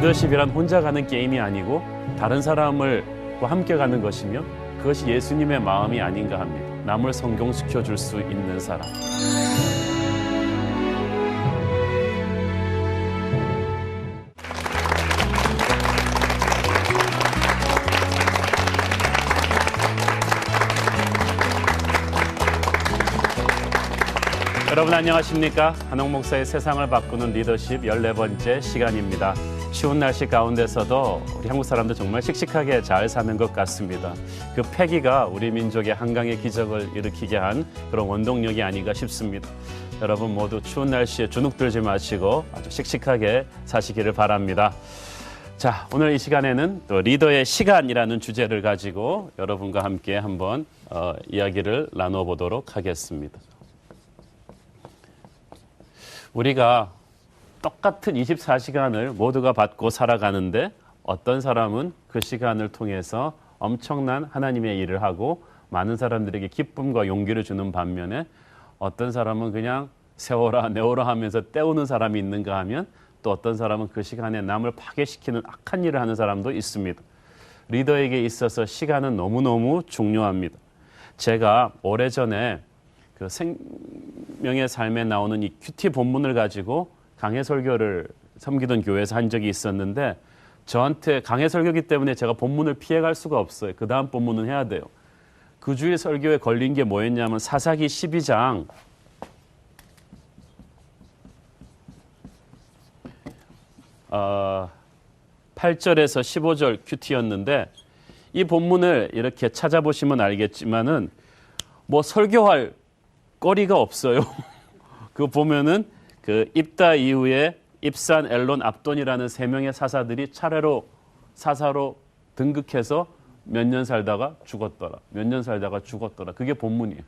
리더십이란 혼자 가는 게임이 아니고 다른 사람과 함께 가는 것이며 그것이 예수님의 마음이 아닌가 합니다. 남을 성공시켜 줄 수 있는 사람. 여러분 안녕하십니까? 한옥 목사의 세상을 바꾸는 리더십 14번째 시간입니다. 추운 날씨 가운데서도 우리 한국 사람들 정말 씩씩하게 잘 사는 것 같습니다. 그 패기가 우리 민족의 한강의 기적을 일으키게 한 그런 원동력이 아닌가 싶습니다. 여러분 모두 추운 날씨에 주눅 들지 마시고 아주 씩씩하게 사시기를 바랍니다. 자, 오늘 이 시간에는 또 리더의 시간이라는 주제를 가지고 여러분과 함께 한번 이야기를 나눠보도록 하겠습니다. 우리가 똑같은 24시간을 모두가 받고 살아가는데 어떤 사람은 그 시간을 통해서 엄청난 하나님의 일을 하고 많은 사람들에게 기쁨과 용기를 주는 반면에 어떤 사람은 그냥 세워라 내워라 하면서 때우는 사람이 있는가 하면 또 어떤 사람은 그 시간에 남을 파괴시키는 악한 일을 하는 사람도 있습니다. 리더에게 있어서 시간은 너무너무 중요합니다. 제가 오래전에 그 생명의 삶에 나오는 이 큐티 본문을 가지고 강해 설교를 섬기던 교회에서 한 적이 있었는데 저한테 강해 설교기 때문에 제가 본문을 피해갈 수가 없어요. 그 다음 본문은 해야 돼요. 그 주일 설교에 걸린 게 뭐였냐면 사사기 12장 8절에서 15절 큐티였는데 이 본문을 이렇게 찾아보시면 알겠지만은 뭐 설교할 거리가 없어요. 그거 보면은 그 입다 이후에 입산, 엘론, 압돈이라는 세 명의 사사들이 차례로 사사로 등극해서 몇 년 살다가 죽었더라. 몇 년 살다가 죽었더라. 그게 본문이에요.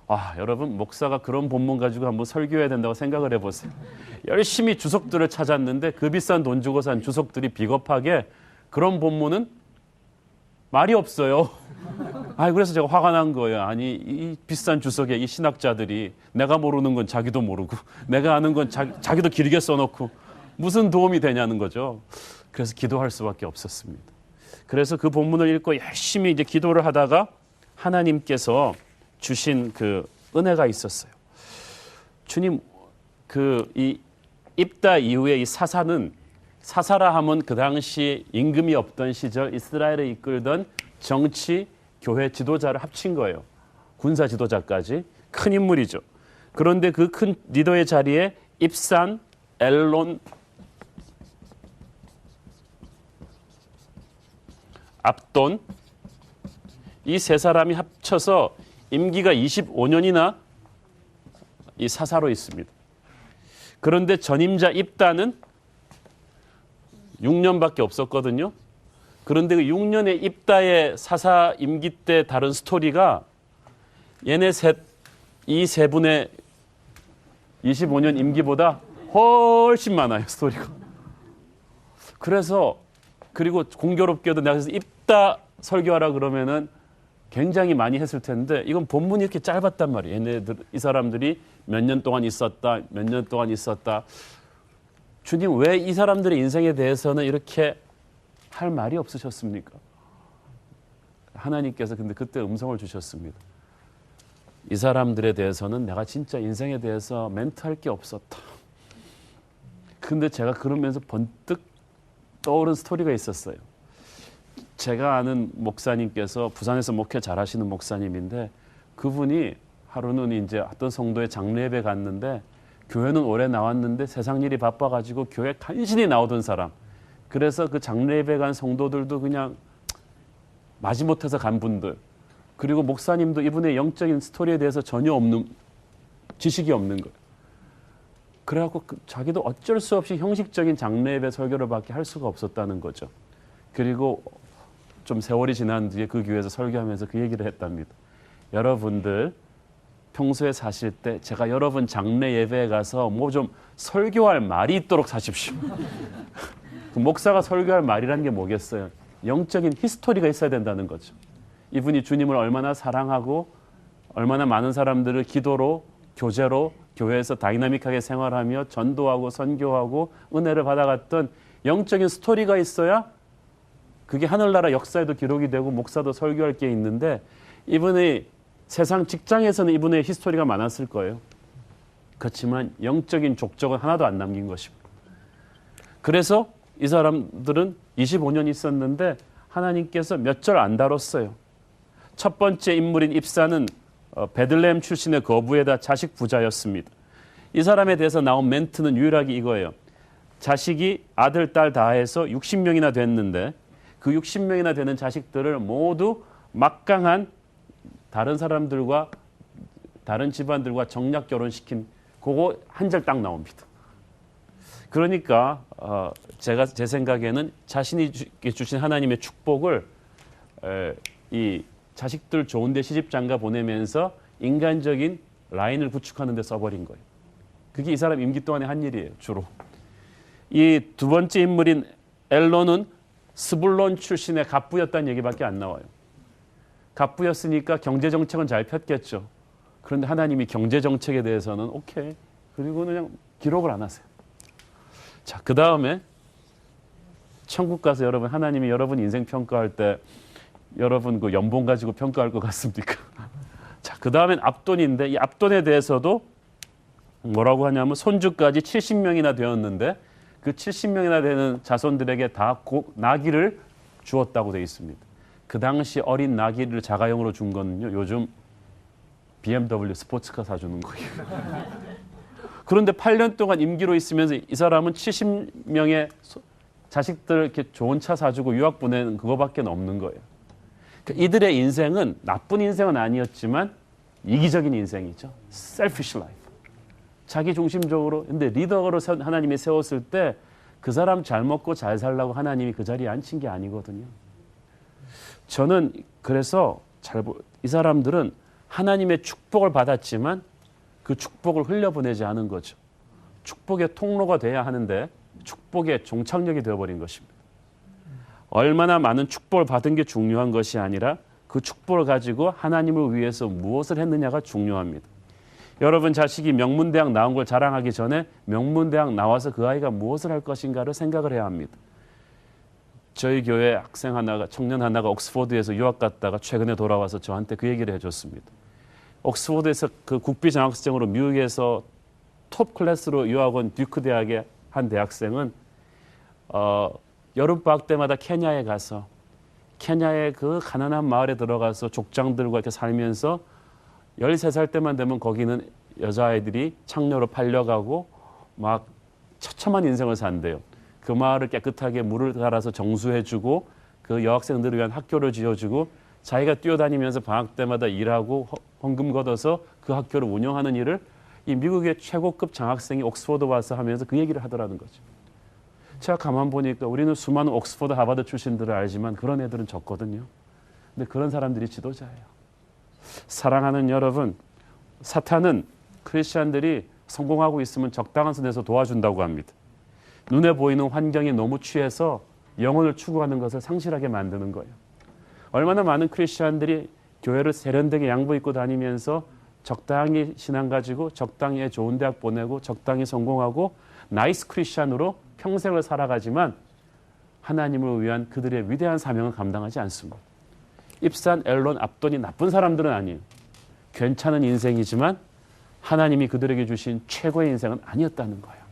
아, 여러분 목사가 그런 본문 가지고 한번 설교해야 된다고 생각을 해보세요. 열심히 주석들을 찾았는데 그 비싼 돈 주고 산 주석들이 비겁하게 그런 본문은 말이 없어요. 그래서 제가 화가 난 거예요. 아니 이 비싼 주석에 이 신학자들이 내가 모르는 건 자기도 모르고 내가 아는 건 자기도 길게 써놓고 무슨 도움이 되냐는 거죠. 그래서 기도할 수밖에 없었습니다. 그래서 그 본문을 읽고 열심히 이제 기도를 하다가 하나님께서 주신 그 은혜가 있었어요. 주님, 이 입다 이후에 이 사사라 하면 그 당시 임금이 없던 시절 이스라엘을 이끌던 정치, 교회 지도자를 합친 거예요. 군사 지도자까지 큰 인물이죠. 그런데 그 큰 리더의 자리에 입산, 엘론, 압돈 이 세 사람이 합쳐서 임기가 25년이나 이 사사로 있습니다. 그런데 전임자 입다는 6년밖에 없었거든요. 그런데 그 6년의 입다의 사사 임기 때 다른 스토리가 얘네 이 세 분의 25년 임기보다 훨씬 많아요, 스토리가. 그리고 공교롭게도 내가 그래서 입다 설교하라 그러면은 굉장히 많이 했을 텐데 이건 본문이 이렇게 짧았단 말이에요. 이 사람들이 몇 년 동안 있었다, 몇 년 동안 있었다. 주님, 왜 이 사람들의 인생에 대해서는 이렇게 할 말이 없으셨습니까? 하나님께서 근데 그때 음성을 주셨습니다. 이 사람들에 대해서는 내가 진짜 인생에 대해서 멘트할 게 없었다. 근데 제가 그러면서 번뜩 떠오른 스토리가 있었어요. 제가 아는 목사님께서 부산에서 목회 잘하시는 목사님인데 그분이 하루는 이제 어떤 성도의 장례 예배 갔는데 교회는 오래 나왔는데 세상 일이 바빠가지고 교회 간신히 나오던 사람. 그래서 그 장례 예배 간 성도들도 그냥 마지못해서 간 분들. 그리고 목사님도 이분의 영적인 스토리에 대해서 전혀 없는 지식이 없는 거예요. 그래갖고 자기도 어쩔 수 없이 형식적인 장례 예배 설교를 밖에 할 수가 없었다는 거죠. 그리고 좀 세월이 지난 뒤에 그 교회에서 설교하면서 그 얘기를 했답니다. 여러분들 평소에 사실 때 제가 여러분 장례 예배에 가서 뭐 좀 설교할 말이 있도록 사십시오. 그 목사가 설교할 말이라는 게 뭐겠어요? 영적인 히스토리가 있어야 된다는 거죠. 이분이 주님을 얼마나 사랑하고 얼마나 많은 사람들을 기도로 교제로 교회에서 다이나믹하게 생활하며 전도하고 선교하고 은혜를 받아갔던 영적인 스토리가 있어야 그게 하늘나라 역사에도 기록이 되고 목사도 설교할 게 있는데 이분의 세상 직장에서는 이분의 히스토리가 많았을 거예요. 그렇지만 영적인 족적은 하나도 안 남긴 것입니다. 그래서 이 사람들은 25년 있었는데 하나님께서 몇 절 안 다뤘어요. 첫 번째 인물인 입사는 베들레헴 출신의 거부에다 자식 부자였습니다. 이 사람에 대해서 나온 멘트는 유일하게 이거예요. 자식이 아들, 딸 다 해서 60명이나 됐는데 그 60명이나 되는 자식들을 모두 막강한 다른 사람들과 다른 집안들과 정략 결혼시킨 그거 한 절 딱 나옵니다. 그러니까 제가 제 생각에는 자신이 주신 하나님의 축복을 이 자식들 좋은데 시집장가 보내면서 인간적인 라인을 구축하는 데 써버린 거예요. 그게 이 사람 임기 동안에 한 일이에요. 주로. 이 두 번째 인물인 엘론은 스불론 출신의 갑부였다는 얘기밖에 안 나와요. 갑부였으니까 경제정책은 잘 폈겠죠. 그런데 하나님이 경제정책에 대해서는 오케이. 그리고 그냥 기록을 안 하세요. 자, 그 다음에 천국 가서 여러분 하나님이 여러분 인생 평가할 때 여러분 그 연봉 가지고 평가할 것 같습니까? 자, 그 다음엔 압돈인데 이 압돈에 대해서도 뭐라고 하냐면 손주까지 70명이나 되었는데 그 70명이나 되는 자손들에게 다 나귀를 주었다고 되어 있습니다. 그 당시 어린 나귀를 자가용으로 준 거는요. 요즘 BMW 스포츠카 사주는 거예요. 그런데 8년 동안 임기로 있으면서 이 사람은 70명의 자식들 이렇게 좋은 차 사주고 유학 보내는 그거밖에 없는 거예요. 그러니까 이들의 인생은 나쁜 인생은 아니었지만 이기적인 인생이죠. selfish life. 자기 중심적으로. 근데 리더로 하나님이 세웠을 때 그 사람 잘 먹고 잘 살라고 하나님이 그 자리에 앉힌 게 아니거든요. 저는 그래서 이 사람들은 하나님의 축복을 받았지만 그 축복을 흘려보내지 않은 거죠. 축복의 통로가 돼야 하는데 축복의 종착역이 되어버린 것입니다. 얼마나 많은 축복을 받은 게 중요한 것이 아니라 그 축복을 가지고 하나님을 위해서 무엇을 했느냐가 중요합니다. 여러분 자식이 명문대학 나온 걸 자랑하기 전에 명문대학 나와서 그 아이가 무엇을 할 것인가를 생각을 해야 합니다. 저희 교회 학생 하나가 청년 하나가 옥스퍼드에서 유학 갔다가 최근에 돌아와서 저한테 그 얘기를 해줬습니다. 옥스퍼드에서 그 국비 장학생으로 미국에서 톱 클래스로 유학 온 듀크 대학의 한 대학생은 여름방학 때마다 케냐에 가서 케냐의 그 가난한 마을에 들어가서 족장들과 이렇게 살면서 13살 때만 되면 거기는 여자아이들이 창녀로 팔려가고 막 처참한 인생을 산대요. 그 마을을 깨끗하게 물을 갈아서 정수해주고 그 여학생들을 위한 학교를 지어주고 자기가 뛰어다니면서 방학 때마다 일하고 헌금 걷어서 그 학교를 운영하는 일을 이 미국의 최고급 장학생이 옥스퍼드 와서 하면서 그 얘기를 하더라는 거죠. 제가 가만 보니까 우리는 수많은 옥스퍼드 하버드 출신들을 알지만 그런 애들은 적거든요. 근데 그런 사람들이 지도자예요. 사랑하는 여러분, 사탄은 크리스천들이 성공하고 있으면 적당한 선에서 도와준다고 합니다. 눈에 보이는 환경에 너무 취해서 영혼을 추구하는 것을 상실하게 만드는 거예요. 얼마나 많은 크리스천들이 교회를 세련되게 양복 입고 다니면서 적당히 신앙 가지고 적당히 좋은 대학 보내고 적당히 성공하고 나이스 크리스천으로 평생을 살아가지만 하나님을 위한 그들의 위대한 사명을 감당하지 않습니다. 입산, 엘론, 압돈이 나쁜 사람들은 아니에요. 괜찮은 인생이지만 하나님이 그들에게 주신 최고의 인생은 아니었다는 거예요.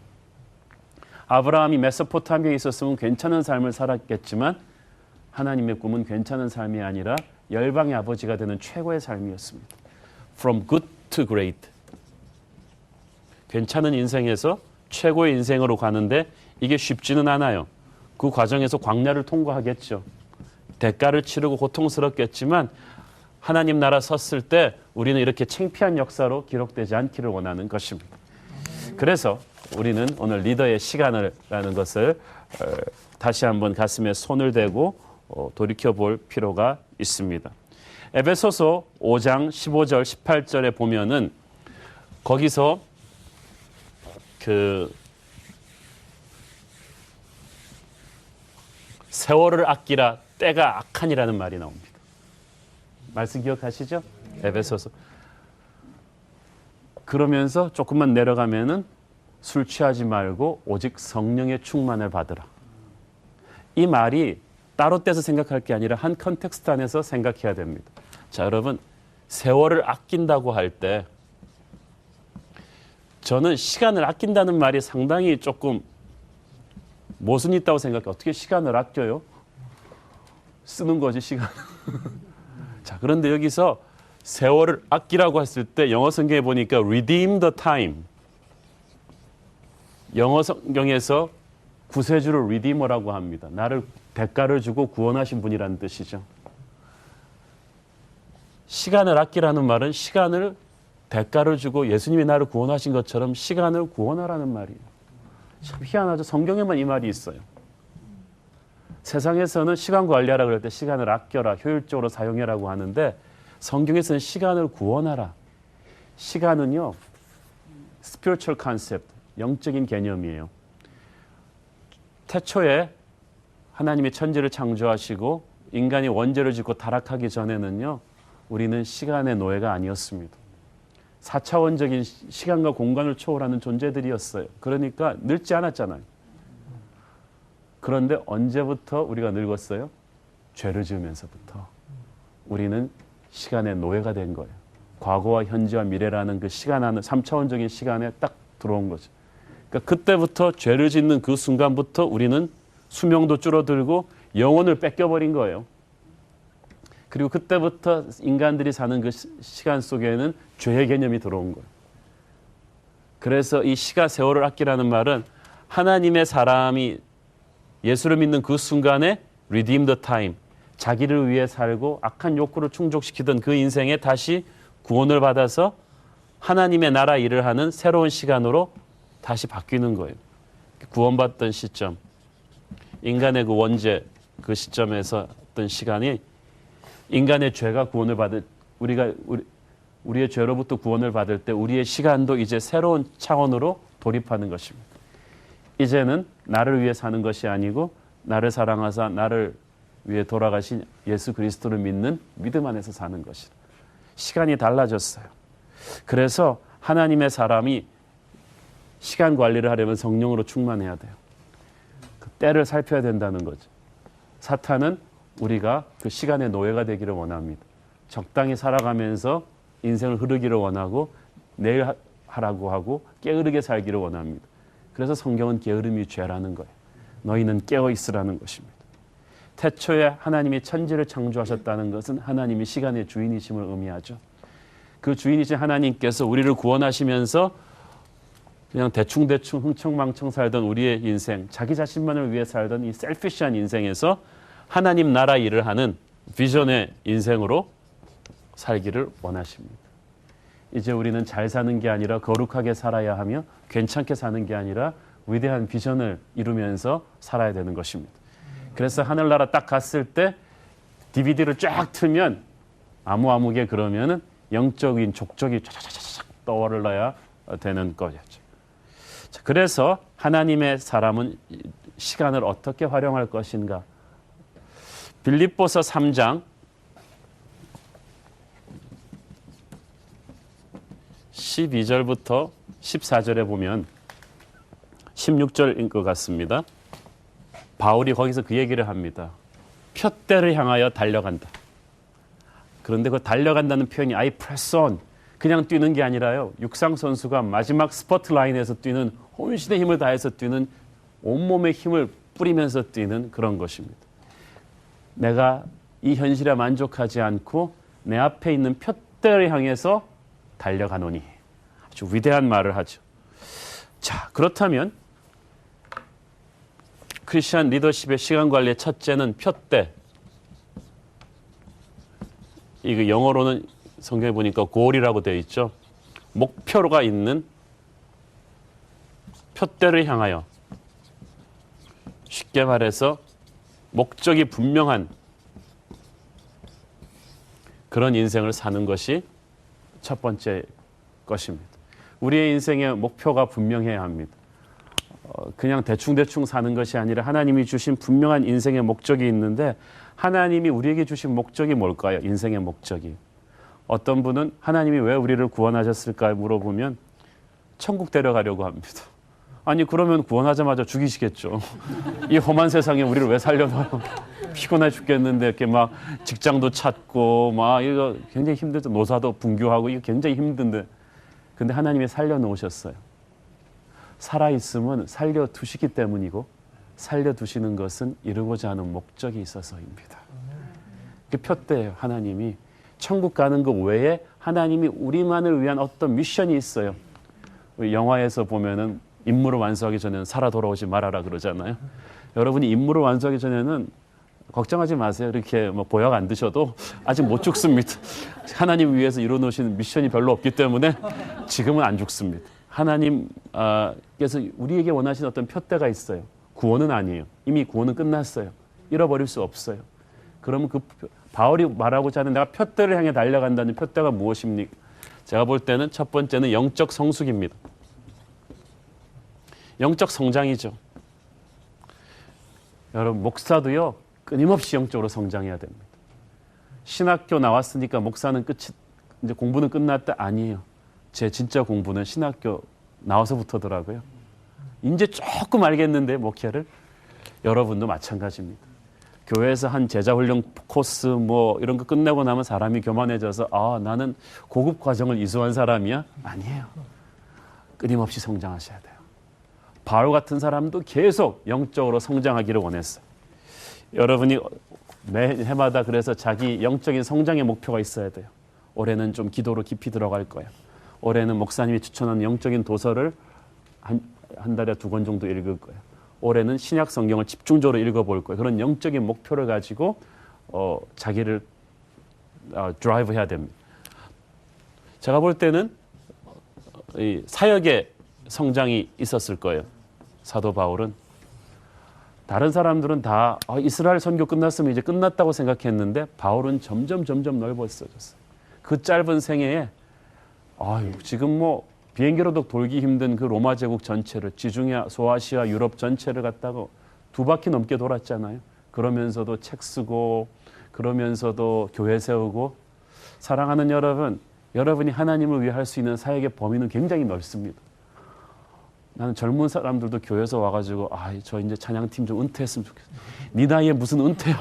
아브라함이 메소포타미아에 있었으면 괜찮은 삶을 살았겠지만 하나님의 꿈은 괜찮은 삶이 아니라 열방의 아버지가 되는 최고의 삶이었습니다. From good to great. 괜찮은 인생에서 최고의 인생으로 가는데 이게 쉽지는 않아요. 그 과정에서 광야를 통과하겠죠. 대가를 치르고 고통스럽겠지만 하나님 나라 섰을 때 우리는 이렇게 창피한 역사로 기록되지 않기를 원하는 것입니다. 그래서 우리는 오늘 리더의 시간이라는 것을 다시 한번 가슴에 손을 대고 돌이켜볼 필요가 있습니다. 에베소서 5장 15절 18절에 보면은 거기서 그 세월을 아끼라 때가 악하니라는 말이 나옵니다. 말씀 기억하시죠? 에베소서. 그러면서 조금만 내려가면은 술 취하지 말고 오직 성령의 충만을 받으라. 이 말이 따로 떼서 생각할 게 아니라 한 컨텍스트 안에서 생각해야 됩니다. 자, 여러분, 세월을 아낀다고 할 때 저는 시간을 아낀다는 말이 상당히 조금 모순이 있다고 생각해요. 어떻게 시간을 아껴요? 쓰는 거지, 시간. 자, 그런데 여기서 세월을 아끼라고 했을 때 영어 성경에 보니까 redeem the time. 영어 성경에서 구세주를 redeemer라고 합니다. 나를 대가를 주고 구원하신 분이라는 뜻이죠. 시간을 아끼라는 말은 시간을 대가를 주고 예수님이 나를 구원하신 것처럼 시간을 구원하라는 말이에요. 참 희한하죠. 성경에만 이 말이 있어요. 세상에서는 시간 관리하라 그럴 때 시간을 아껴라, 효율적으로 사용해라고 하는데 성경에서는 시간을 구원하라. 시간은요, spiritual concept, 영적인 개념이에요. 태초에 하나님이 천지를 창조하시고 인간이 원죄를 짓고 타락하기 전에는요, 우리는 시간의 노예가 아니었습니다. 4차원적인 시간과 공간을 초월하는 존재들이었어요. 그러니까 늙지 않았잖아요. 그런데 언제부터 우리가 늙었어요? 죄를 지으면서부터. 우리는 시간의 노예가 된 거예요. 과거와 현재와 미래라는 그 시간 안에 3차원적인 시간에 딱 들어온 거죠. 그러니까 그때부터 죄를 짓는 그 순간부터 우리는 수명도 줄어들고 영혼을 뺏겨버린 거예요. 그리고 그때부터 인간들이 사는 그 시간 속에는 죄의 개념이 들어온 거예요. 그래서 이 시가 세월을 아끼라는 말은 하나님의 사람이 예수를 믿는 그 순간에 redeem the time, 자기를 위해 살고 악한 욕구를 충족시키던 그 인생에 다시 구원을 받아서 하나님의 나라 일을 하는 새로운 시간으로 다시 바뀌는 거예요. 구원받던 시점, 인간의 그 원죄 그 시점에서 어떤 시간이 인간의 죄가 구원을 받을 우리의 죄로부터 구원을 받을 때 우리의 시간도 이제 새로운 차원으로 돌입하는 것입니다. 이제는 나를 위해 사는 것이 아니고 나를 사랑하사 나를 위해 돌아가신 예수 그리스도를 믿는 믿음 안에서 사는 것이다. 시간이 달라졌어요. 그래서 하나님의 사람이 시간 관리를 하려면 성령으로 충만해야 돼요. 그 때를 살펴야 된다는 거죠. 사탄은 우리가 그 시간의 노예가 되기를 원합니다. 적당히 살아가면서 인생을 흐르기를 원하고 내일 하라고 하고 게으르게 살기를 원합니다. 그래서 성경은 게으름이 죄라는 거예요. 너희는 깨어 있으라는 것입니다. 태초에 하나님이 천지를 창조하셨다는 것은 하나님이 시간의 주인이심을 의미하죠. 그 주인이신 하나님께서 우리를 구원하시면서 그냥 대충대충 흥청망청 살던 우리의 인생, 자기 자신만을 위해 살던 이 셀피시한 인생에서 하나님 나라 일을 하는 비전의 인생으로 살기를 원하십니다. 이제 우리는 잘 사는 게 아니라 거룩하게 살아야 하며 괜찮게 사는 게 아니라 위대한 비전을 이루면서 살아야 되는 것입니다. 그래서 하늘나라 딱 갔을 때 DVD를 쫙 틀면 아무개 그러면은 영적인 족적이 쫙쫙쫙 떠올라야 되는 거겠죠. 그래서 하나님의 사람은 시간을 어떻게 활용할 것인가? 빌립보서 3장 12절부터 14절에 보면 16절인 것 같습니다. 바울이 거기서 그 얘기를 합니다. 푯대를 향하여 달려간다. 그런데 그 달려간다는 표현이 I press on, 그냥 뛰는 게 아니라요. 육상 선수가 마지막 스포트 라인에서 뛰는 혼신의 힘을 다해서 뛰는 온몸의 힘을 뿌리면서 뛰는 그런 것입니다. 내가 이 현실에 만족하지 않고 내 앞에 있는 푯대를 향해서 달려가노니. 아주 위대한 말을 하죠. 자, 그렇다면 크리스천 리더십의 시간 관리의 첫째는 푯대. 이거 영어로는 성경에 보니까 goal이라고 되어 있죠. 목표가 있는 푯대를 향하여, 쉽게 말해서 목적이 분명한 그런 인생을 사는 것이 첫 번째 것입니다. 우리의 인생의 목표가 분명해야 합니다. 그냥 대충대충 사는 것이 아니라 하나님이 주신 분명한 인생의 목적이 있는데, 하나님이 우리에게 주신 목적이 뭘까요? 인생의 목적이. 어떤 분은 하나님이 왜 우리를 구원하셨을까 물어보면 천국 데려가려고 합니다. 아니 그러면 구원하자마자 죽이시겠죠. 이 험한 세상에 우리를 왜 살려놔요? 피곤해 죽겠는데 이렇게 막 직장도 찾고 막 이거 굉장히 힘들죠. 노사도 분교하고 이거 굉장히 힘든데 근데 하나님이 살려놓으셨어요. 살아있음은 살려두시기 때문이고 살려두시는 것은 이루고자 하는 목적이 있어서입니다. 그 표대예요. 하나님이 천국 가는 것 외에 하나님이 우리만을 위한 어떤 미션이 있어요. 영화에서 보면은 임무를 완수하기 전에는 살아 돌아오지 말아라 그러잖아요. 여러분이 임무를 완수하기 전에는 걱정하지 마세요. 이렇게 뭐 보약 안 드셔도 아직 못 죽습니다. 하나님 위해서 이루어놓으신 미션이 별로 없기 때문에 지금은 안 죽습니다. 하나님께서 우리에게 원하시는 어떤 표대가 있어요. 구원은 아니에요. 이미 구원은 끝났어요. 잃어버릴 수 없어요. 그러면 그 바울이 말하고자 하는 내가 표대를 향해 달려간다는 표대가 무엇입니까? 제가 볼 때는 첫 번째는 영적 성숙입니다. 영적 성장이죠. 여러분 목사도요 끊임없이 영적으로 성장해야 됩니다. 신학교 나왔으니까 목사는 끝이 이제 공부는 끝났다 아니에요. 제 진짜 공부는 신학교 나와서부터더라고요. 이제 조금 알겠는데 목회를 여러분도 마찬가지입니다. 교회에서 한 제자훈련 코스 뭐 이런 거 끝내고 나면 사람이 교만해져서 아 나는 고급 과정을 이수한 사람이야? 아니에요. 끊임없이 성장하셔야 돼요. 바울 같은 사람도 계속 영적으로 성장하기를 원했어요. 여러분이 매 해마다 그래서 자기 영적인 성장의 목표가 있어야 돼요. 올해는 좀 기도로 깊이 들어갈 거야. 올해는 목사님이 추천하는 영적인 도서를 한 달에 2권 정도 읽을 거야. 올해는 신약 성경을 집중적으로 읽어볼 거예요. 그런 영적인 목표를 가지고 자기를 드라이브 해야 됩니다. 제가 볼 때는 이 사역의 성장이 있었을 거예요. 사도 바울은. 다른 사람들은 다 이스라엘 선교 끝났으면 이제 끝났다고 생각했는데 바울은 점점 넓어졌어요. 그 짧은 생애에 지금 뭐 비행기로도 돌기 힘든 그 로마 제국 전체를 지중해, 소아시아, 유럽 전체를 갖다가 2바퀴 넘게 돌았잖아요. 그러면서도 책 쓰고 그러면서도 교회 세우고 사랑하는 여러분, 여러분이 하나님을 위해 할 수 있는 사역의 범위는 굉장히 넓습니다. 나는 젊은 사람들도 교회에서 와가지고 저 이제 찬양팀 좀 은퇴했으면 좋겠어. 네 나이에 무슨 은퇴야.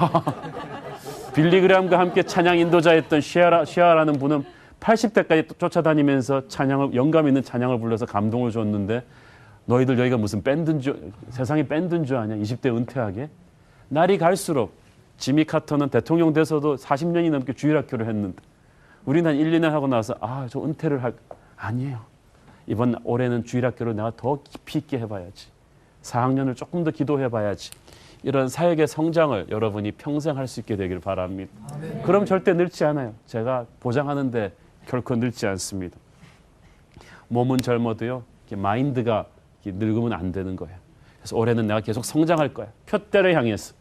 빌리그램과 함께 찬양 인도자였던 시아라는 분은 80대까지 쫓아다니면서 찬양을 영감 있는 찬양을 불러서 감동을 줬는데 너희들 여기가 무슨 밴드인 줄 세상에 밴드인 줄 아냐. 20대 은퇴하게. 날이 갈수록 지미 카터는 대통령 돼서도 40년이 넘게 주일학교를 했는데 우리는 한 1, 2년 하고 나서 저 은퇴를 아니에요. 이번 올해는 주일학교를 내가 더 깊이 있게 해봐야지. 4학년을 조금 더 기도해봐야지. 이런 사역의 성장을 여러분이 평생 할 수 있게 되길 바랍니다. 그럼 절대 늙지 않아요. 제가 보장하는데 결코 늙지 않습니다. 몸은 젊어도요. 마인드가 늙으면 안 되는 거예요. 그래서 올해는 내가 계속 성장할 거야. 표대를 향해서.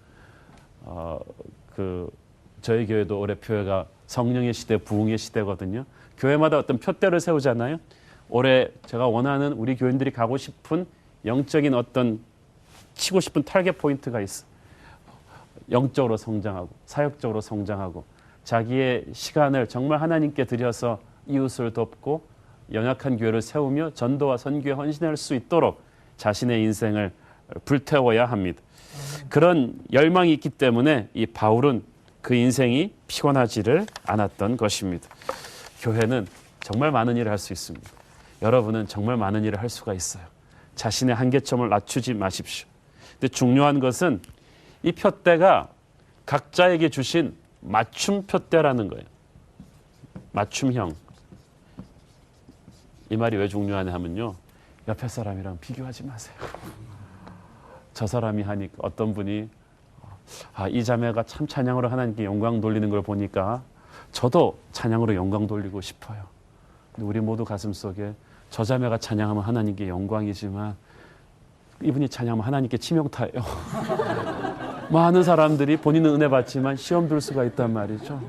저희 교회도 올해 표회가 성령의 시대, 부흥의 시대거든요. 교회마다 어떤 표대를 세우잖아요. 올해 제가 원하는 우리 교인들이 가고 싶은 영적인 어떤 치고 싶은 타겟 포인트가 있어. 영적으로 성장하고 사역적으로 성장하고 자기의 시간을 정말 하나님께 드려서 이웃을 돕고 연약한 교회를 세우며 전도와 선교에 헌신할 수 있도록 자신의 인생을 불태워야 합니다. 그런 열망이 있기 때문에 이 바울은 그 인생이 피곤하지를 않았던 것입니다. 교회는 정말 많은 일을 할 수 있습니다. 여러분은 정말 많은 일을 할 수가 있어요. 자신의 한계점을 낮추지 마십시오. 근데 중요한 것은 이 표대가 각자에게 주신 맞춤 표대라는 거예요. 맞춤형. 이 말이 왜 중요하냐 하면요. 옆에 사람이랑 비교하지 마세요. 저 사람이 하니까 어떤 분이 이 자매가 참 찬양으로 하나님께 영광 돌리는 걸 보니까 저도 찬양으로 영광 돌리고 싶어요. 근데 우리 모두 가슴속에 저 자매가 찬양하면 하나님께 영광이지만 이분이 찬양하면 하나님께 치명타예요. 많은 사람들이 본인은 은혜 받지만 시험 들 수가 있단 말이죠.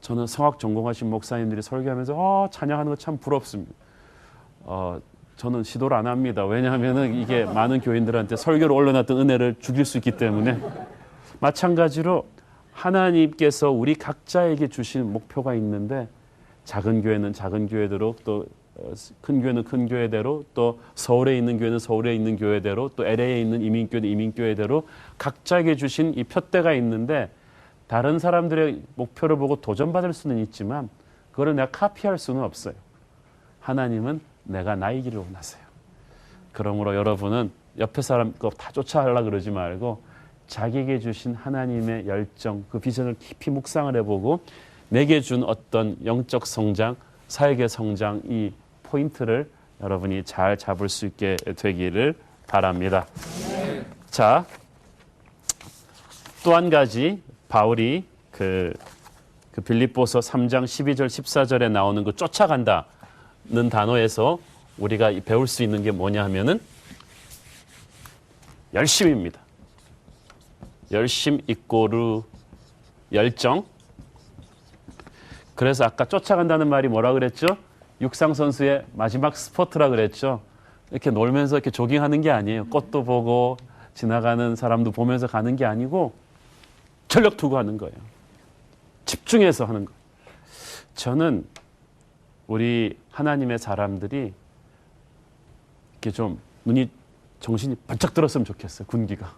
저는 성악 전공하신 목사님들이 설교하면서 찬양하는 거 참 부럽습니다. 저는 시도를 안 합니다. 왜냐하면 이게 많은 교인들한테 설교를 올려놨던 은혜를 죽일 수 있기 때문에. 마찬가지로 하나님께서 우리 각자에게 주신 목표가 있는데 작은 교회는 작은 교회대로 또 큰 교회는 큰 교회대로, 또 서울에 있는 교회는 서울에 있는 교회대로, 또 LA에 있는 이민교회는 이민교회대로 각자에게 주신 이 푯대가 있는데, 다른 사람들의 목표를 보고 도전받을 수는 있지만 그걸 내가 카피할 수는 없어요. 하나님은 내가 나의 길을 원하세요. 그러므로 여러분은 옆에 사람 거 다 쫓아하려고 그러지 말고 자기에게 주신 하나님의 열정, 그 비전을 깊이 묵상을 해보고 내게 준 어떤 영적 성장, 사역의 성장, 이 포인트를 여러분이 잘 잡을 수 있게 되기를 바랍니다. 자, 또 한 가지 바울이 그 빌립보서 3장 12절 14절에 나오는 그 쫓아간다는 단어에서 우리가 배울 수 있는 게 뭐냐 하면은 열심입니다. 열심 이꼬르 열정. 그래서 아까 쫓아간다는 말이 뭐라 그랬죠? 육상 선수의 마지막 스포트라 그랬죠. 이렇게 놀면서 이렇게 조깅하는 게 아니에요. 꽃도 보고 지나가는 사람도 보면서 가는 게 아니고 전력 투구하는 거예요. 집중해서 하는 거예요. 저는 우리 하나님의 사람들이 이렇게 좀 정신이 바짝 들었으면 좋겠어요. 군기가.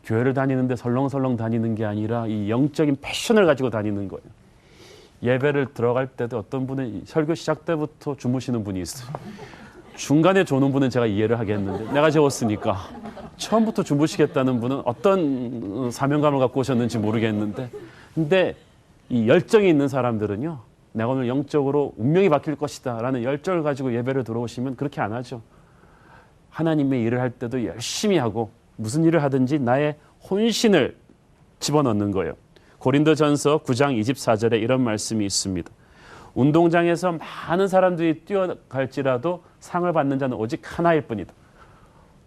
교회를 다니는데 설렁설렁 다니는 게 아니라 이 영적인 패션을 가지고 다니는 거예요. 예배를 들어갈 때도 어떤 분은 설교 시작 때부터 주무시는 분이 있어요. 중간에 조는 분은 제가 이해를 하겠는데 내가 재웠으니까 처음부터 주무시겠다는 분은 어떤 사명감을 갖고 오셨는지 모르겠는데, 근데 이 열정이 있는 사람들은요, 내가 오늘 영적으로 운명이 바뀔 것이다 라는 열정을 가지고 예배를 들어오시면 그렇게 안 하죠. 하나님의 일을 할 때도 열심히 하고 무슨 일을 하든지 나의 혼신을 집어넣는 거예요. 고린도전서 9장 24절에 이런 말씀이 있습니다. 운동장에서 많은 사람들이 뛰어갈지라도 상을 받는 자는 오직 하나일 뿐이다.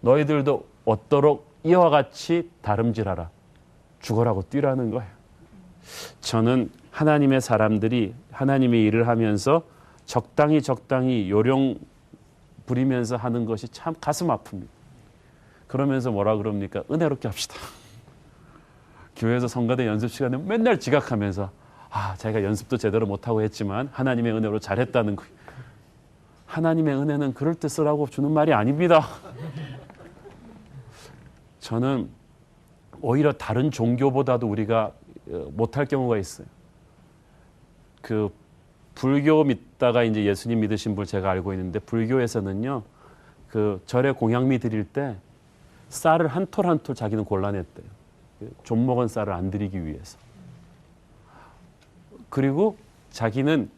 너희들도 얻도록 이와 같이 다름질하라. 죽어라고 뛰라는 거예요. 저는 하나님의 사람들이 하나님의 일을 하면서 적당히 요령 부리면서 하는 것이 참 가슴 아픕니다. 그러면서 뭐라 그럽니까? 은혜롭게 합시다. 교회에서 성가대 연습 시간에 맨날 지각하면서 자기가 연습도 제대로 못하고 했지만 하나님의 은혜로 잘했다는 거예요. 하나님의 은혜는 그럴 때 쓰라고 주는 말이 아닙니다. 저는 오히려 다른 종교보다도 우리가 못할 경우가 있어요. 그 불교 믿다가 이제 예수님 믿으신 분 제가 알고 있는데, 불교에서는요, 그 절에 공양미 드릴 때 쌀을 한 톨 한 톨 자기는 골라냈대요. 좀 먹은 쌀을 안 드리기 위해서. 그리고 자기는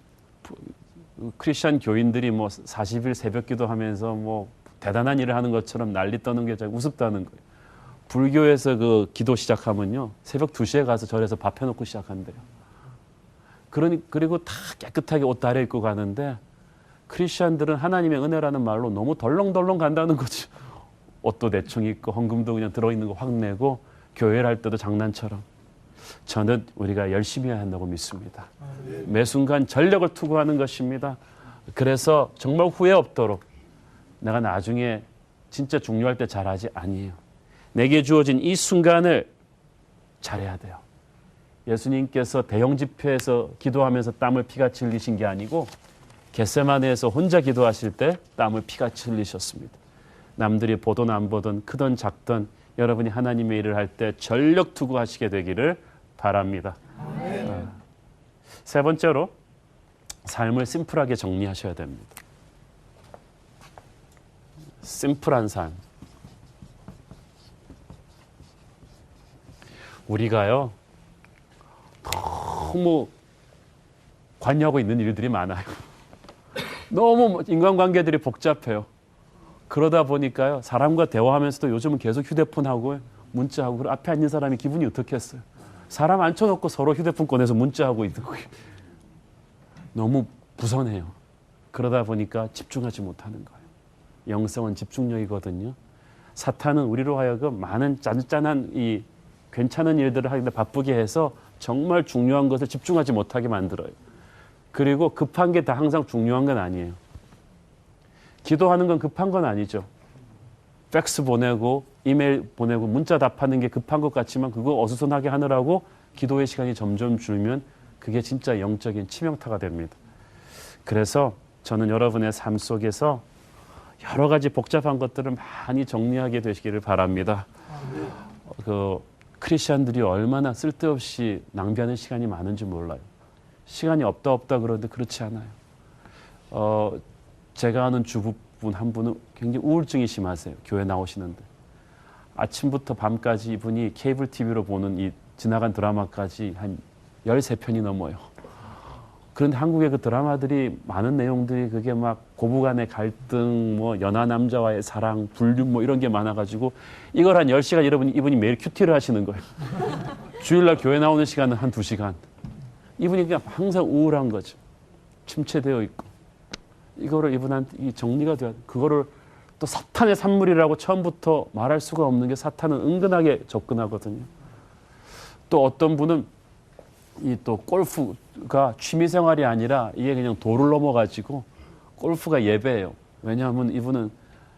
크리스천 교인들이 뭐 40일 새벽 기도하면서 뭐 대단한 일을 하는 것처럼 난리 떠는 게 우습다는 거예요. 불교에서 그 기도 시작하면요, 새벽 2시에 가서 절에서 밥 해놓고 시작한대요. 그리고 다 깨끗하게 옷 다려 입고 가는데, 크리스천들은 하나님의 은혜라는 말로 너무 덜렁덜렁 간다는 거죠. 옷도 대충 입고 헌금도 그냥 들어있는 거 확 내고 교회를 할 때도 장난처럼. 저는 우리가 열심히 해야 한다고 믿습니다. 매 순간 전력을 투구하는 것입니다. 그래서 정말 후회 없도록 내가 나중에 진짜 중요할 때 잘하지 아니에요. 내게 주어진 이 순간을 잘해야 돼요. 예수님께서 대형 집회에서 기도하면서 땀을 피같이 흘리신 게 아니고 겟세마네에서 혼자 기도하실 때 땀을 피같이 흘리셨습니다. 남들이 보든 안 보든 크든 작든 여러분이 하나님의 일을 할 때 전력 투구하시게 되기를 바랍니다. 세 번째로 삶을 심플하게 정리하셔야 됩니다. 심플한 삶. 우리가요, 너무 관여하고 있는 일들이 많아요. 너무 인간관계들이 복잡해요. 그러다 보니까요, 사람과 대화하면서도 요즘은 계속 휴대폰하고 문자하고, 그리고 앞에 앉은 사람이 기분이 어떻겠어요? 사람 앉혀놓고 서로 휴대폰 꺼내서 문자하고 있는 거예요. 너무 부선해요. 그러다 보니까 집중하지 못하는 거예요. 영성은 집중력이거든요. 사탄은 우리로 하여금 많은 짠짠한 이 괜찮은 일들을 하는데 바쁘게 해서 정말 중요한 것을 집중하지 못하게 만들어요. 그리고 급한 게 다 항상 중요한 건 아니에요. 기도하는 건 급한 건 아니죠. 팩스 보내고 이메일 보내고 문자 답하는 게 급한 것 같지만 그거 어수선하게 하느라고 기도의 시간이 점점 줄면 그게 진짜 영적인 치명타가 됩니다. 그래서 저는 여러분의 삶 속에서 여러 가지 복잡한 것들을 많이 정리하게 되시기를 바랍니다. 그 크리스천들이 얼마나 쓸데없이 낭비하는 시간이 많은지 몰라요. 시간이 없다 그러는데 그렇지 않아요. 제가 아는 주부분 한 분은 굉장히 우울증이 심하세요. 교회 나오시는데 아침부터 밤까지 이분이 케이블 TV로 보는 이 지나간 드라마까지 한 13편이 넘어요. 그런데 한국의 그 드라마들이 많은 내용들이 그게 막 고부간의 갈등, 뭐 연하 남자와의 사랑, 불륜 뭐 이런 게 많아가지고 이걸 한 10시간 이분이 매일 큐티를 하시는 거예요. 주일날 교회 나오는 시간은 한 2시간. 이분이 그냥 항상 우울한 거죠. 침체되어 있고. 이거를 이분한테 정리가 돼야 돼. 그거를 또 사탄의 산물이라고 처음부터 말할 수가 없는 게 사탄은 은근하게 접근하거든요. 또 어떤 분은 이 또 골프가 취미생활이 아니라 이게 그냥 도를 넘어가지고 골프가 예배예요. 왜냐하면 이분은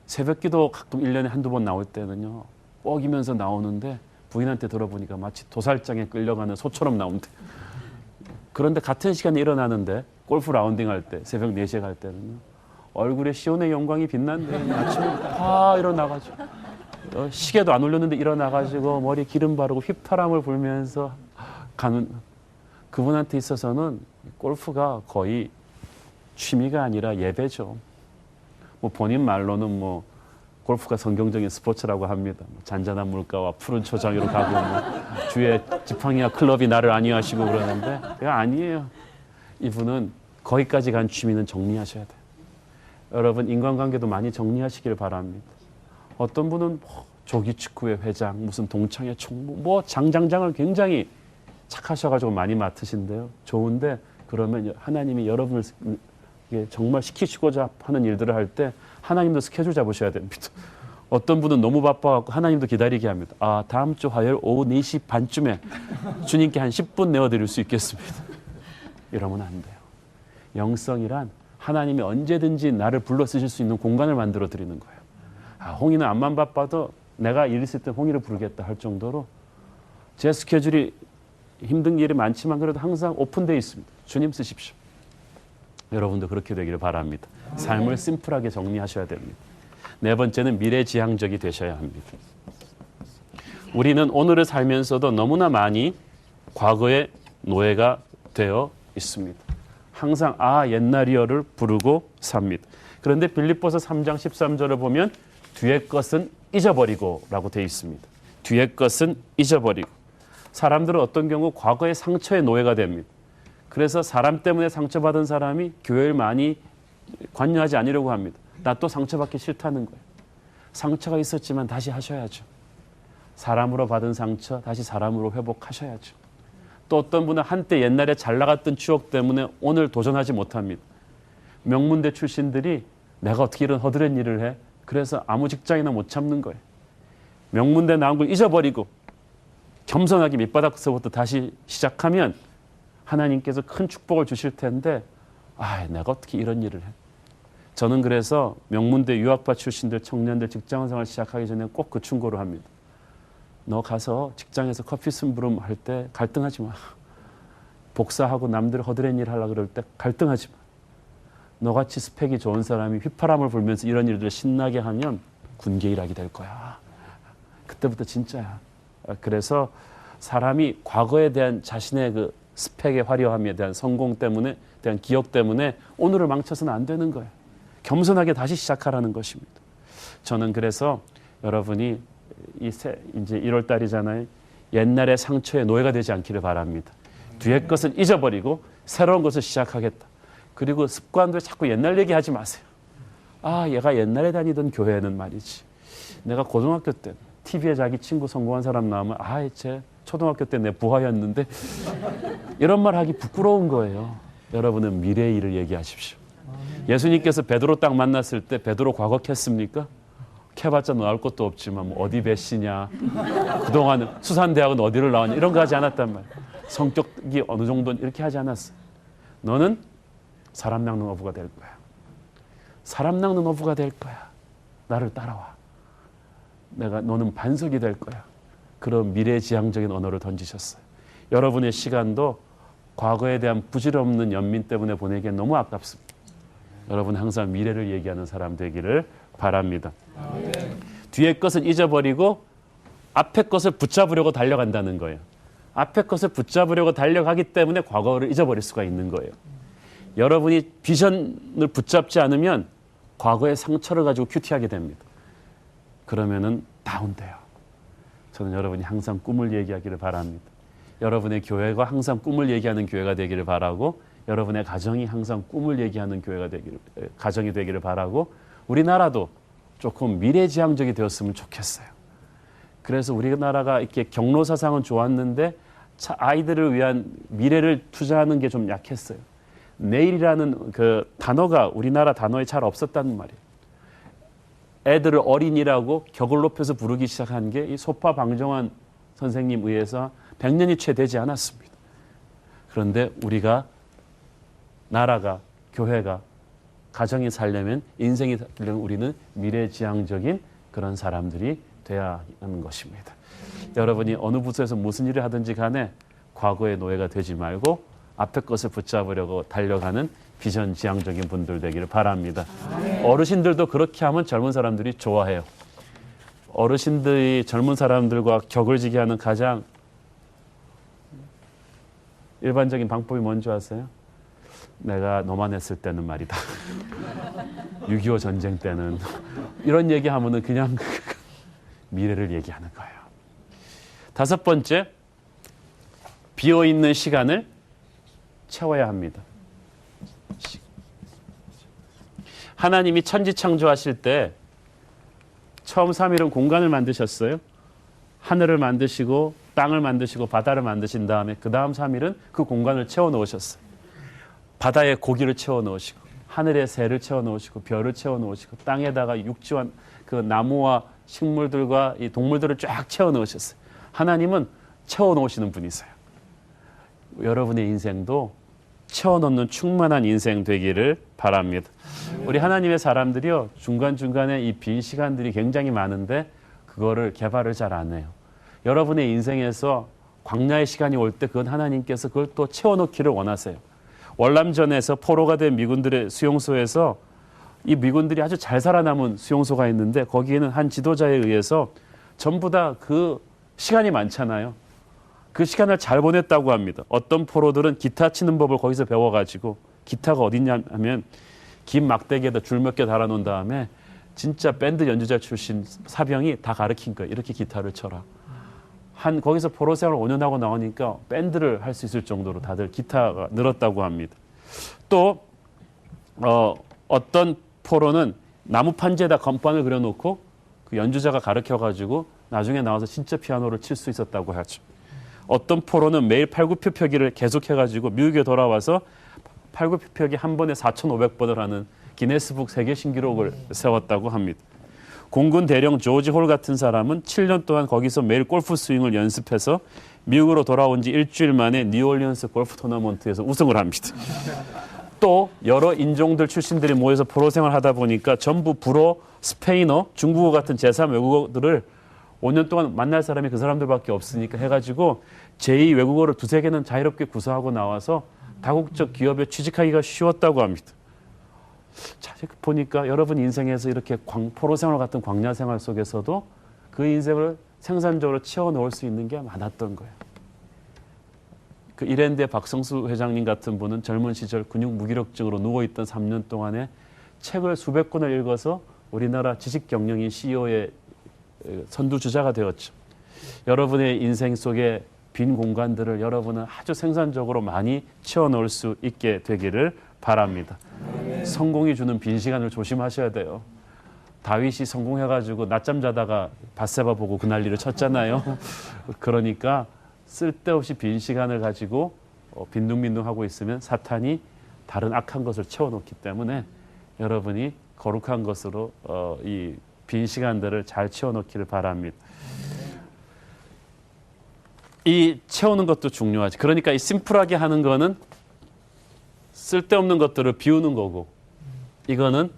새벽기도 가끔 1년에 한두 번 나올 때는요. 뻐기면서 나오는데 부인한테 들어보니까 마치 도살장에 끌려가는 소처럼 나온대. 그런데 같은 시간에 일어나는데 골프 라운딩 할 때 새벽 4시에 갈 때는요. 얼굴에 시온의 영광이 빛난대. 아침에 다 일어나가지고 시계도 안 울렸는데 일어나가지고 머리 기름 바르고 휘파람을 불면서 가는 그분한테 있어서는 골프가 거의 취미가 아니라 예배죠. 뭐 본인 말로는 뭐 골프가 성경적인 스포츠라고 합니다. 뭐 잔잔한 물가와 푸른 초장으로 가고 뭐 주의 지팡이와 클럽이 나를 안위하시고 그러는데 그게 아니에요. 이분은 거기까지 간 취미는 정리하셔야 돼요. 여러분 인간관계도 많이 정리하시길 바랍니다. 어떤 분은 뭐 조기축구회 회장, 무슨 동창회 총무, 뭐 장장장을 굉장히 착하셔가지고 많이 맡으신데요. 좋은데 그러면 하나님이 여러분을 정말 시키시고자 하는 일들을 할 때 하나님도 스케줄 잡으셔야 됩니다. 어떤 분은 너무 바빠갖고 하나님도 기다리게 합니다. 아, 다음 주 화요일 오후 4시 반쯤에 주님께 한 10분 내어드릴 수 있겠습니다. 이러면 안 돼요. 영성이란 하나님이 언제든지 나를 불러 쓰실 수 있는 공간을 만들어 드리는 거예요. 아, 홍이는 암만 바빠도 내가 일 있을 때 홍이를 부르겠다 할 정도로 제 스케줄이 힘든 일이 많지만 그래도 항상 오픈되어 있습니다. 주님 쓰십시오. 여러분도 그렇게 되기를 바랍니다. 삶을 심플하게 정리하셔야 됩니다. 네 번째는 미래지향적이 되셔야 합니다. 우리는 오늘을 살면서도 너무나 많이 과거의 노예가 되어 있습니다. 항상 옛날이여를 부르고 삽니다. 그런데 빌립보서 3장 13절을 보면 뒤의 것은 잊어버리고 라고 되어 있습니다. 뒤의 것은 잊어버리고. 사람들은 어떤 경우 과거의 상처의 노예가 됩니다. 그래서 사람 때문에 상처받은 사람이 교회를 많이 관여하지 않으려고 합니다. 나 또 상처받기 싫다는 거예요. 상처가 있었지만 다시 하셔야죠. 사람으로 받은 상처 다시 사람으로 회복하셔야죠. 또 어떤 분은 한때 옛날에 잘 나갔던 추억 때문에 오늘 도전하지 못합니다. 명문대 출신들이 내가 어떻게 이런 허드렛 일을 해? 그래서 아무 직장이나 못 참는 거예요. 명문대 나온 걸 잊어버리고 겸손하게 밑바닥서부터 다시 시작하면 하나님께서 큰 축복을 주실 텐데 내가 어떻게 이런 일을 해? 저는 그래서 명문대 유학파 출신들 청년들 직장생활 시작하기 전에 꼭 그 충고를 합니다. 너 가서 직장에서 커피 심부름 할 때 갈등하지 마. 복사하고 남들 허드렛 일 하려고 그럴 때 갈등하지 마. 너같이 스펙이 좋은 사람이 휘파람을 불면서 이런 일들을 신나게 하면 군계 일하게 될 거야. 그때부터 진짜야. 그래서 사람이 과거에 대한 자신의 그 스펙의 화려함에 대한 성공 때문에 대한 기억 때문에 오늘을 망쳐서는 안 되는 거예요. 겸손하게 다시 시작하라는 것입니다. 저는 그래서 여러분이 이제 1월 달이잖아요. 옛날의 상처의 노예가 되지 않기를 바랍니다. 뒤의 것은 잊어버리고 새로운 것을 시작하겠다. 그리고 습관도 자꾸 옛날 얘기하지 마세요. 얘가 옛날에 다니던 교회는 말이지. 내가 고등학교 때 TV에 자기 친구 성공한 사람 나오면 쟤 초등학교 때 내 부하였는데 이런 말 하기 부끄러운 거예요. 여러분은 미래의 일을 얘기하십시오. 예수님께서 베드로 딱 만났을 때 베드로 과거 캤습니까? 캐봤자 나올 것도 없지만 뭐 어디 배시냐, 그동안 수산대학은 어디를 나왔냐 이런 거 하지 않았단 말이에요. 성격이 어느 정도 이렇게 하지 않았어요. 너는 사람 낚는 어부가 될 거야. 사람 낚는 어부가 될 거야. 나를 따라와. 너는 반석이 될 거야. 그런 미래지향적인 언어를 던지셨어요. 여러분의 시간도 과거에 대한 부질없는 연민 때문에 보내기엔 너무 아깝습니다. 여러분 항상 미래를 얘기하는 사람 되기를 바랍니다. 뒤에 것은 잊어버리고 앞에 것을 붙잡으려고 달려간다는 거예요. 앞에 것을 붙잡으려고 달려가기 때문에 과거를 잊어버릴 수가 있는 거예요. 여러분이 비전을 붙잡지 않으면 과거의 상처를 가지고 큐티하게 됩니다. 그러면은 다운돼요. 저는 여러분이 항상 꿈을 얘기하기를 바랍니다. 여러분의 교회가 항상 꿈을 얘기하는 교회가 되기를 바라고, 여러분의 가정이 항상 꿈을 얘기하는 가정이 되기를 바라고, 우리나라도 조금 미래지향적이 되었으면 좋겠어요. 그래서 우리나라가 이렇게 경로 사상은 좋았는데 아이들을 위한 미래를 투자하는 게 좀 약했어요. 내일이라는 그 단어가 우리나라 단어에 잘 없었다는 말이에요. 애들을 어린이라고 격을 높여서 부르기 시작한 게 이 소파 방정환 선생님 의해서 100년이 채 되지 않았습니다. 그런데 우리가, 나라가, 교회가, 가정이 살려면, 인생이 살려면 우리는 미래지향적인 그런 사람들이 돼야 하는 것입니다. 여러분이 어느 부서에서 무슨 일을 하든지 간에 과거의 노예가 되지 말고 앞에 것을 붙잡으려고 달려가는 비전지향적인 분들 되기를 바랍니다. 어르신들도 그렇게 하면 젊은 사람들이 좋아해요. 어르신들이 젊은 사람들과 격을 지게 하는 가장 일반적인 방법이 뭔지 아세요? 내가 너만 했을 때는 말이다. 6.25 전쟁 때는 이런 얘기하면은 그냥 미래를 얘기하는 거예요. 다섯 번째, 비어있는 시간을 채워야 합니다. 하나님이 천지 창조하실 때 처음 3일은 공간을 만드셨어요. 하늘을 만드시고 땅을 만드시고 바다를 만드신 다음에 그 다음 3일은 그 공간을 채워 넣으셨어요. 바다에 고기를 채워 넣으시고 하늘에 새를 채워 넣으시고 별을 채워 넣으시고 땅에다가 육지와 그 나무와 식물들과 이 동물들을 쫙 채워 넣으셨어요. 하나님은 채워 넣으시는 분이세요. 여러분의 인생도 채워 넣는 충만한 인생 되기를 바랍니다. 우리 하나님의 사람들이요, 중간중간에 이 빈 시간들이 굉장히 많은데 그거를 개발을 잘 안 해요. 여러분의 인생에서 광야의 시간이 올 때 그건 하나님께서 그걸 또 채워넣기를 원하세요. 월남전에서 포로가 된 미군들의 수용소에서 이 미군들이 아주 잘 살아남은 수용소가 있는데 거기에는 한 지도자에 의해서 전부 다 그 시간이 많잖아요. 그 시간을 잘 보냈다고 합니다. 어떤 포로들은 기타 치는 법을 거기서 배워가지고, 기타가 어딨냐 하면 긴 막대기에다 줄 몇 개 달아놓은 다음에 진짜 밴드 연주자 출신 사병이 다 가르친 거예요. 이렇게 기타를 쳐라. 거기서 포로 생활을 5년 하고 나오니까 밴드를 할 수 있을 정도로 다들 기타가 늘었다고 합니다. 또 어떤 포로는 나무 판지에다 건반을 그려놓고 그 연주자가 가르쳐가지고 나중에 나와서 진짜 피아노를 칠 수 있었다고 하죠. 어떤 포로는 매일 팔굽혀펴기를 계속해가지고 미국에 돌아와서 팔굽혀펴기 한 번에 4,500번을 하는 기네스북 세계 신기록을 세웠다고 합니다. 공군 대령 조지 홀 같은 사람은 7년 동안 거기서 매일 골프 스윙을 연습해서 미국으로 돌아온 지 일주일 만에 뉴올리언스 골프 토너먼트에서 우승을 합니다. 또 여러 인종들 출신들이 모여서 포로 생활하다 보니까 전부 불어, 스페인어, 중국어 같은 제3 외국어들을 5년 동안 만날 사람이 그 사람들밖에 없으니까 해가지고 제2 외국어를 두세 개는 자유롭게 구사하고 나와서 다국적 기업에 취직하기가 쉬웠다고 합니다. 자, 보니까 여러분 인생에서 이렇게 포로 생활 같은 광야 생활 속에서도 그 인생을 생산적으로 채워 넣을 수 있는 게 많았던 거예요. 그 이랜드의 박성수 회장님 같은 분은 젊은 시절 근육 무기력증으로 누워있던 3년 동안에 책을 수백 권을 읽어서 우리나라 지식경영인 CEO의 선두주자가 되었죠. 여러분의 인생 속에 빈 공간들을 여러분은 아주 생산적으로 많이 채워 넣을 수 있게 되기를 바랍니다. 성공이 주는 빈 시간을 조심하셔야 돼요. 다윗이 성공해가지고 낮잠 자다가 밧세바 보고 그 난리를 쳤잖아요. 그러니까 쓸데없이 빈 시간을 가지고 빈둥빈둥하고 있으면 사탄이 다른 악한 것을 채워놓기 때문에 여러분이 거룩한 것으로 이 빈 시간들을 잘 채워넣기를 바랍니다. 이 채우는 것도 중요하지. 그러니까 이 심플하게 하는 거는 쓸데없는 것들을 비우는 거고, 이거는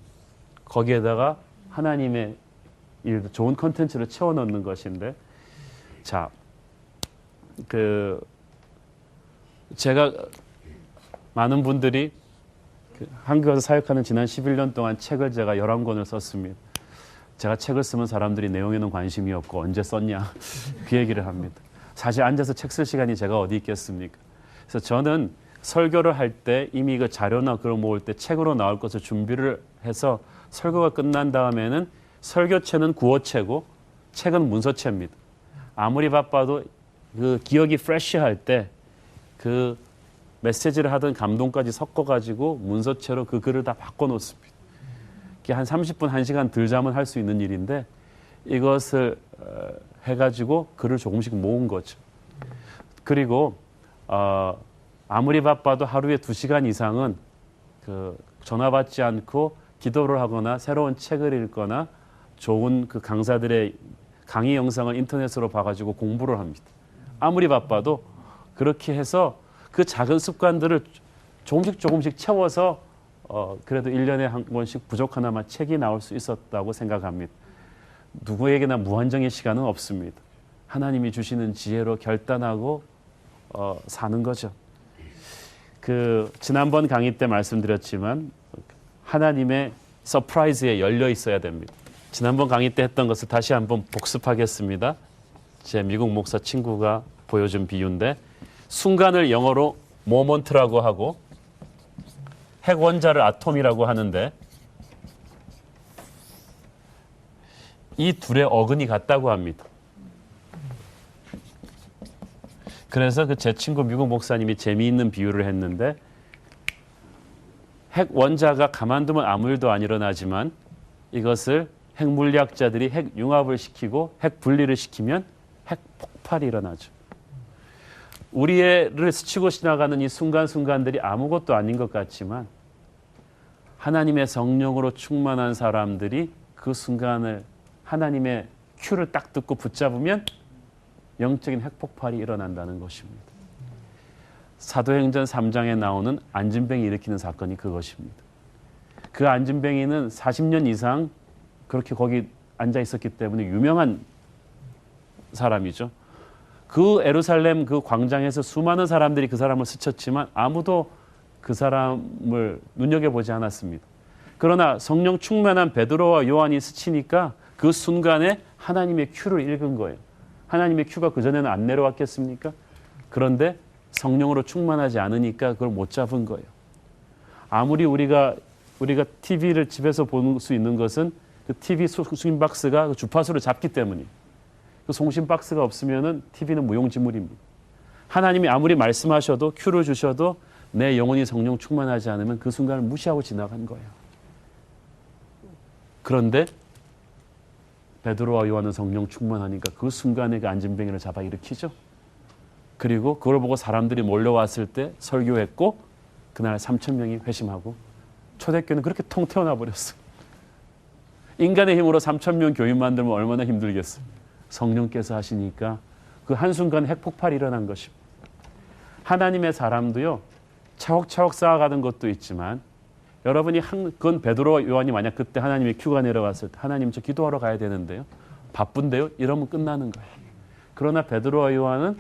거기에다가 하나님의 일, 좋은 컨텐츠를 채워넣는 것인데, 자, 제가 많은 분들이 한국에서 사역하는 지난 11년 동안 책을 제가 11권을 썼습니다. 제가 책을 쓰면 사람들이 내용에는 관심이 없고 언제 썼냐 그 얘기를 합니다. 사실 앉아서 책 쓸 시간이 제가 어디 있겠습니까? 그래서 저는 설교를 할 때 이미 그 자료나 그걸 모을 때 책으로 나올 것을 준비를 해서 설교가 끝난 다음에는 설교체는 구어체고 책은 문서체입니다. 아무리 바빠도 그 기억이 프레시할 때 그 메시지를 하던 감동까지 섞어가지고 문서체로 그 글을 다 바꿔놓습니다. 그게 한 30분, 1시간 들자면 할 수 있는 일인데 이것을 해가지고 글을 조금씩 모은 거죠. 그리고 아무리 바빠도 하루에 2시간 이상은 그 전화 받지 않고 기도를 하거나 새로운 책을 읽거나 좋은 그 강사들의 강의 영상을 인터넷으로 봐가지고 공부를 합니다. 아무리 바빠도 그렇게 해서 그 작은 습관들을 조금씩 채워서 그래도 1년에 한 권씩 부족하나마 책이 나올 수 있었다고 생각합니다. 누구에게나 무한정의 시간은 없습니다. 하나님이 주시는 지혜로 결단하고 사는 거죠. 그 지난번 강의 때 말씀드렸지만 하나님의 서프라이즈에 열려 있어야 됩니다. 지난번 강의 때 했던 것을 다시 한번 복습하겠습니다. 제 미국 목사 친구가 보여준 비유인데 순간을 영어로 모먼트라고 하고 핵 원자를 아톰이라고 하는데 이 둘의 어근이 같다고 합니다. 그래서 그 제 친구 미국 목사님이 재미있는 비유를 했는데 핵 원자가 가만두면 아무 일도 안 일어나지만 이것을 핵 물리학자들이 핵 융합을 시키고 핵 분리를 시키면 핵 폭발이 일어나죠. 우리를 스치고 지나가는 이 순간순간들이 아무것도 아닌 것 같지만 하나님의 성령으로 충만한 사람들이 그 순간을 하나님의 큐를 딱 듣고 붙잡으면 영적인 핵폭발이 일어난다는 것입니다. 사도행전 3장에 나오는 안진뱅이 일으키는 사건이 그것입니다. 그 안진뱅이는 40년 이상 그렇게 거기 앉아 있었기 때문에 유명한 사람이죠. 그 예루살렘 그 광장에서 수많은 사람들이 그 사람을 스쳤지만 아무도 그 사람을 눈여겨보지 않았습니다. 그러나 성령 충만한 베드로와 요한이 스치니까 그 순간에 하나님의 큐를 읽은 거예요. 하나님의 큐가 그전에는 안 내려왔겠습니까? 그런데 성령으로 충만하지 않으니까 그걸 못 잡은 거예요. 아무리 우리가 TV를 집에서 볼 수 있는 것은 그 TV 송신 박스가 그 주파수를 잡기 때문이에요. 그 송신 박스가 없으면은 TV는 무용지물입니다. 하나님이 아무리 말씀하셔도 큐를 주셔도 내 영혼이 성령 충만하지 않으면 그 순간을 무시하고 지나간 거예요. 그런데 베드로와 요한은 성령 충만하니까 그 순간에 그 안진뱅이를 잡아 일으키죠. 그리고 그걸 보고 사람들이 몰려왔을 때 설교했고 그날 3,000명이 회심하고 초대교회는 그렇게 통태어나 버렸어요. 인간의 힘으로 3,000명 교인 만들면 얼마나 힘들겠어요. 성령께서 하시니까 그 한순간 핵폭발이 일어난 것입니다. 하나님의 사람도요. 차곡차곡 쌓아가는 것도 있지만 여러분이 그건 베드로와 요한이 만약 그때 하나님의 큐가 내려왔을 때 하나님 저 기도하러 가야 되는데요. 바쁜데요. 이러면 끝나는 거예요. 그러나 베드로와 요한은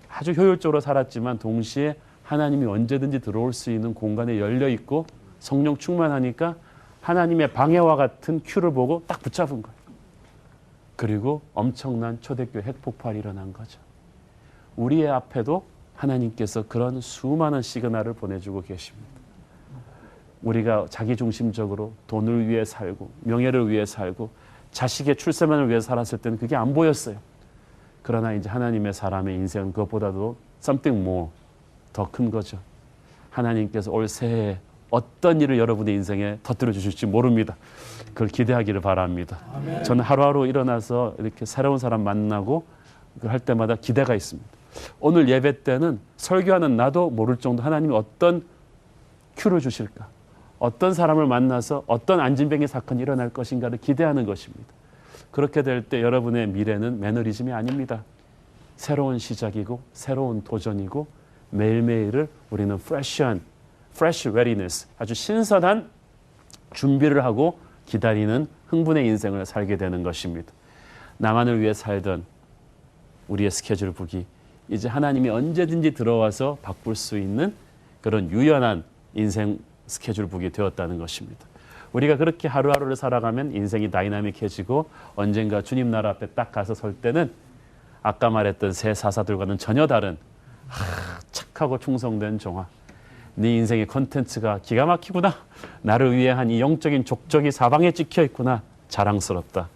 아주 효율적으로 살았지만 동시에 하나님이 언제든지 들어올 수 있는 공간에 열려 있고 성령 충만하니까 하나님의 방해와 같은 큐를 보고 딱 붙잡은 거예요. 그리고 엄청난 초대교회 핵폭발이 일어난 거죠. 우리의 앞에도 하나님께서 그런 수많은 시그널을 보내주고 계십니다. 우리가 자기중심적으로 돈을 위해 살고 명예를 위해 살고 자식의 출세만을 위해 살았을 때는 그게 안 보였어요. 그러나 이제 하나님의 사람의 인생은 그것보다도 something more, 더 큰 거죠. 하나님께서 올 새해에 어떤 일을 여러분의 인생에 터뜨려 주실지 모릅니다. 그걸 기대하기를 바랍니다. 아멘. 저는 하루하루 일어나서 이렇게 새로운 사람 만나고 할 때마다 기대가 있습니다. 오늘 예배 때는 설교하는 나도 모를 정도 하나님이 어떤 큐를 주실까? 어떤 사람을 만나서 어떤 안진뱅이 사건이 일어날 것인가를 기대하는 것입니다. 그렇게 될 때 여러분의 미래는 매너리즘이 아닙니다. 새로운 시작이고 새로운 도전이고 매일매일을 우리는 fresh readiness, 아주 신선한 준비를 하고 기다리는 흥분의 인생을 살게 되는 것입니다. 나만을 위해 살던 우리의 스케줄북이 이제 하나님이 언제든지 들어와서 바꿀 수 있는 그런 유연한 인생 스케줄북이 되었다는 것입니다. 우리가 그렇게 하루하루를 살아가면 인생이 다이나믹해지고 언젠가 주님 나라 앞에 딱 가서 설 때는 아까 말했던 새 사사들과는 전혀 다른 착하고 충성된 종아, 네 인생의 컨텐츠가 기가 막히구나, 나를 위해 한 이 영적인 족적이 사방에 찍혀 있구나, 자랑스럽다,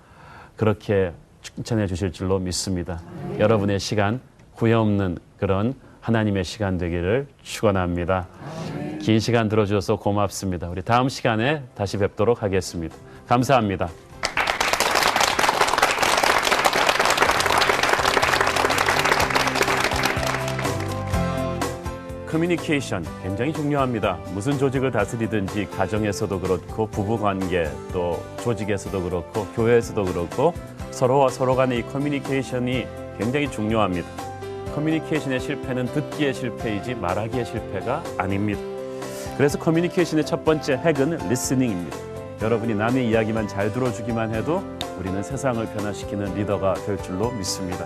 그렇게 칭찬해 주실 줄로 믿습니다. 여러분의 시간 후회 없는 그런 하나님의 시간 되기를 축원합니다. 긴 시간 들어주셔서 고맙습니다. 우리 다음 시간에 다시 뵙도록 하겠습니다. 감사합니다. 커뮤니케이션 굉장히 중요합니다. 무슨 조직을 다스리든지 가정에서도 그렇고 부부관계, 또 조직에서도 그렇고 교회에서도 그렇고 서로와 서로 간의 이 커뮤니케이션이 굉장히 중요합니다. 커뮤니케이션의 실패는 듣기의 실패이지 말하기의 실패가 아닙니다. 그래서 커뮤니케이션의 첫 번째 핵은 리스닝입니다. 여러분이 남의 이야기만 잘 들어주기만 해도 우리는 세상을 변화시키는 리더가 될 줄로 믿습니다.